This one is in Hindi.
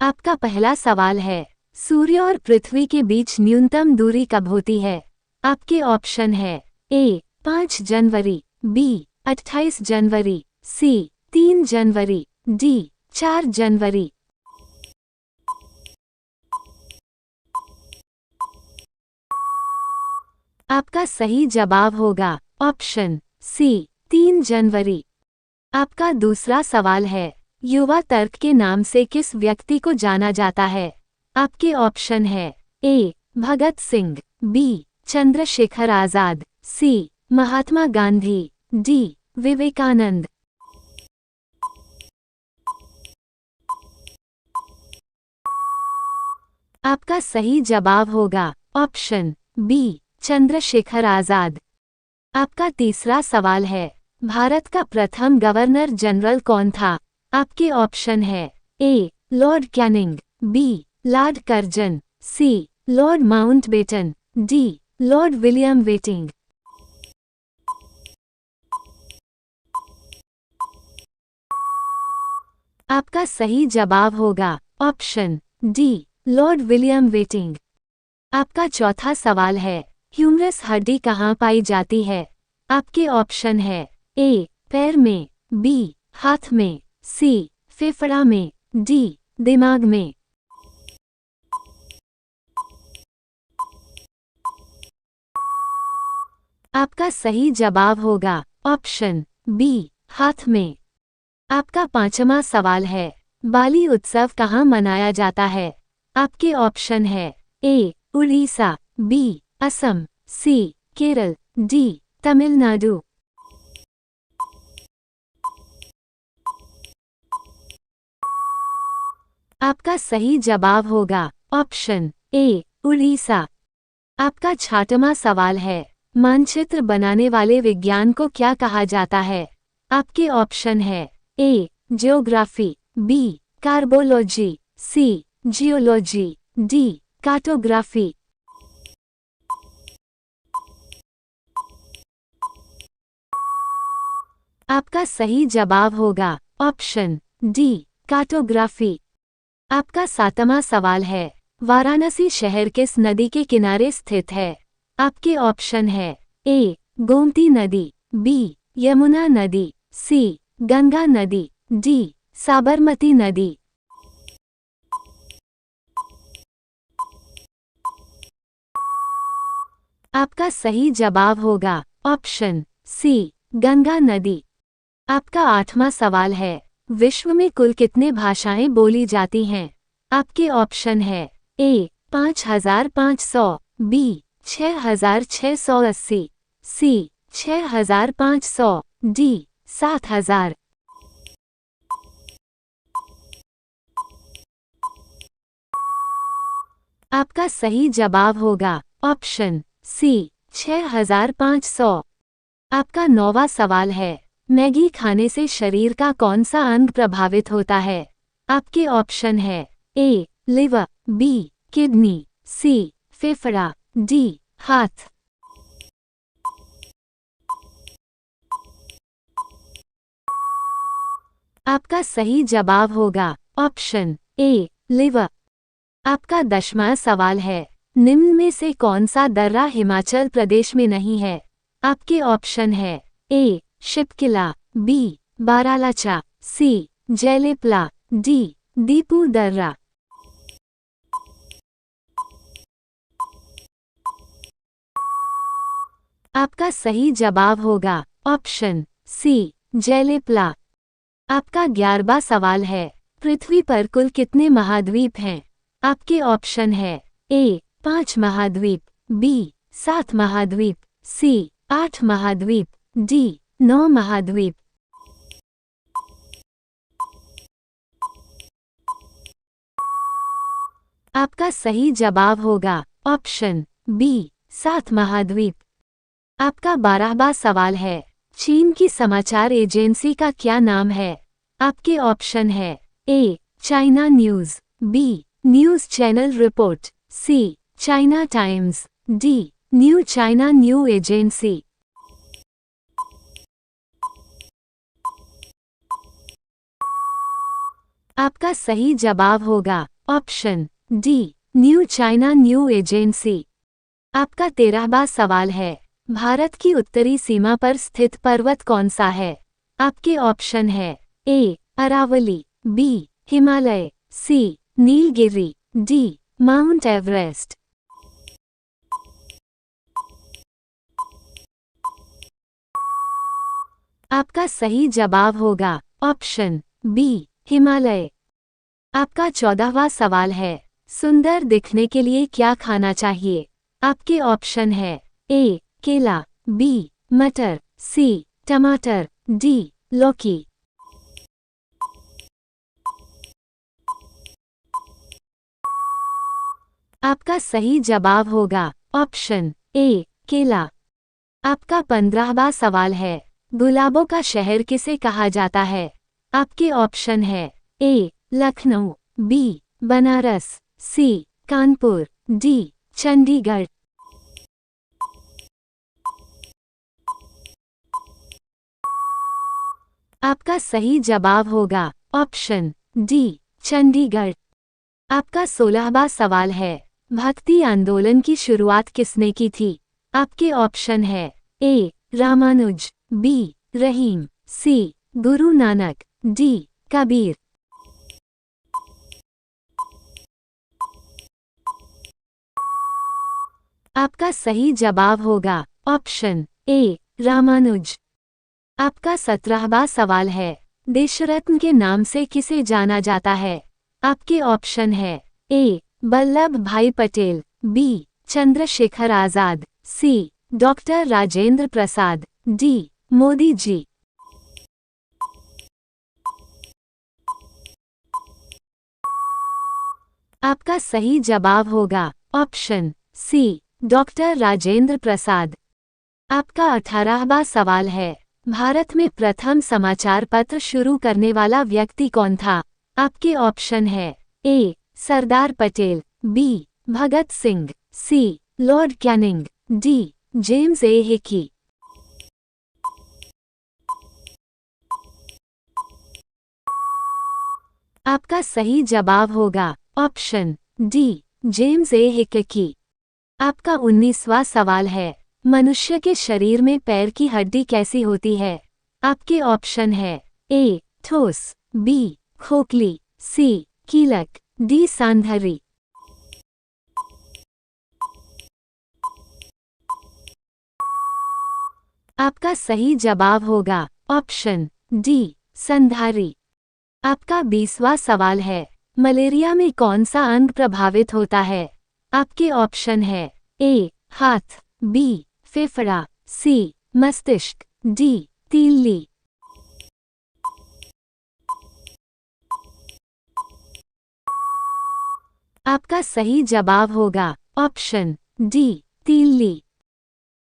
आपका पहला सवाल है, सूर्य और पृथ्वी के बीच न्यूनतम दूरी कब होती है? आपके ऑप्शन है ए 5 जनवरी, बी 28 जनवरी, सी 3 जनवरी, डी 4 जनवरी। आपका सही जवाब होगा ऑप्शन सी 3 जनवरी। आपका दूसरा सवाल है, युवा तर्क के नाम से किस व्यक्ति को जाना जाता है? आपके ऑप्शन है ए भगत सिंह, बी चंद्रशेखर आजाद, सी महात्मा गांधी, डी विवेकानंद। आपका सही जवाब होगा ऑप्शन बी चंद्रशेखर आजाद। आपका तीसरा सवाल है, भारत का प्रथम गवर्नर जनरल कौन था? आपके ऑप्शन है A Lord Canning, B Lord Curzon, C Lord Mountbatten, D Lord William Bentinck. आपका सही जवाब होगा option D Lord William Bentinck. आपका चौथा सवाल है, ह्यूमरस हड्डी कहाँ पाई जाती है? आपके ऑप्शन है ए पैर में, बी हाथ में, सी फेफड़ा में, डी दिमाग में। आपका सही जवाब होगा ऑप्शन बी हाथ में। आपका पांचवा सवाल है, बाली उत्सव कहाँ मनाया जाता है? आपके ऑप्शन है ए उड़ीसा, बी असम, सी केरल, डी तमिलनाडु। आपका सही जवाब होगा ऑप्शन ए उड़ीसा। आपका छठवां सवाल है, मानचित्र बनाने वाले विज्ञान को क्या कहा जाता है? आपके ऑप्शन है ए ज्योग्राफी, बी कार्बोलॉजी, सी जियोलॉजी, डी कार्टोग्राफी। आपका सही जवाब होगा ऑप्शन डी कार्टोग्राफी। आपका सातवां सवाल है, वाराणसी शहर किस नदी के किनारे स्थित है? आपके ऑप्शन है ए गोमती नदी, बी यमुना नदी, सी गंगा नदी, डी साबरमती नदी। आपका सही जवाब होगा ऑप्शन सी गंगा नदी। आपका आठवां सवाल है, विश्व में कुल कितने भाषाएं बोली जाती हैं? आपके ऑप्शन है ए 5500, बी 6680, सी 6500, डी 7000। आपका सही जवाब होगा ऑप्शन सी 6500। आपका नौवां सवाल है, मैगी खाने से शरीर का कौन सा अंग प्रभावित होता है? आपके ऑप्शन है ए लिवर, बी किडनी, सी फेफड़ा, डी हाथ। आपका सही जवाब होगा ऑप्शन ए लिवर। आपका 10वां सवाल है, निम्न में से कौन सा दर्रा हिमाचल प्रदेश में नहीं है? आपके ऑप्शन है ए शिपकिला, बी बारालाचा, सी जयलेपला, डी दीपू दर्रा। आपका सही जवाब होगा ऑप्शन सी जयलेपला। आपका 11वां सवाल है, पृथ्वी पर कुल कितने महाद्वीप हैं? आपके ऑप्शन है ए 5 महाद्वीप, बी 7 महाद्वीप, सी 8 महाद्वीप, डी 9 महाद्वीप। आपका सही जवाब होगा ऑप्शन बी 7 महाद्वीप। आपका 12वां सवाल है, चीन की समाचार एजेंसी का क्या नाम है? आपके ऑप्शन है A China News, B News Channel Report, C China Times, D New China New Agency. आपका सही जवाब होगा option D New China New Agency. आपका 13वां सवाल है, भारत की उत्तरी सीमा पर स्थित पर्वत कौन सा है? आपके ऑप्शन है ए अरावली, बी हिमालय, सी नीलगिरी, डी माउंट एवरेस्ट। आपका सही जवाब होगा ऑप्शन बी हिमालय। आपका 14वां सवाल है, सुंदर दिखने के लिए क्या खाना चाहिए? आपके ऑप्शन है ए केला, बी मटर, सी टमाटर, डी लौकी। आपका सही जवाब होगा ऑप्शन ए केला। आपका 15वां सवाल है, गुलाबों का शहर किसे कहा जाता है? आपके ऑप्शन है ए लखनऊ, बी बनारस, सी कानपुर, डी चंडीगढ़। आपका सही जवाब होगा ऑप्शन डी चंडीगढ़। आपका 16वां सवाल है, भक्ति आंदोलन की शुरुआत किसने की थी? आपके ऑप्शन है ए रामानुज, बी रहीम, सी गुरु नानक, डी कबीर। आपका सही जवाब होगा ऑप्शन ए रामानुज। आपका 17वां सवाल है, देशरत्न के नाम से किसे जाना जाता है? आपके ऑप्शन है ए वल्लभ भाई पटेल, बी चंद्रशेखर आजाद, सी डॉक्टर राजेंद्र प्रसाद, डी मोदी जी। आपका सही जवाब होगा option C doctor Rajendra Prasad. आपका 18वां सवाल है, भारत में प्रथम समाचार पत्र शुरू करने वाला व्यक्ति कौन था? आपके ऑप्शन है A Sardar Patel, B Bhagat Singh, C Lord Canning, D James A Hicky. आपका सही जवाब होगा option D James A Hicky. आपका 19वां सवाल है, मनुष्य के शरीर में पैर की हड्डी कैसी होती है? आपके ऑप्शन है ए ठोस, बी खोखली, सी कीलक, डी सांधरी। आपका सही जवाब होगा ऑप्शन डी संधारी। आपका 20वां सवाल है, मलेरिया में कौन सा अंग प्रभावित होता है? आपके ऑप्शन है ए हाथ, बी फेफड़ा, सी मस्तिष्क, डी तीली। आपका सही जवाब होगा ऑप्शन डी तीली।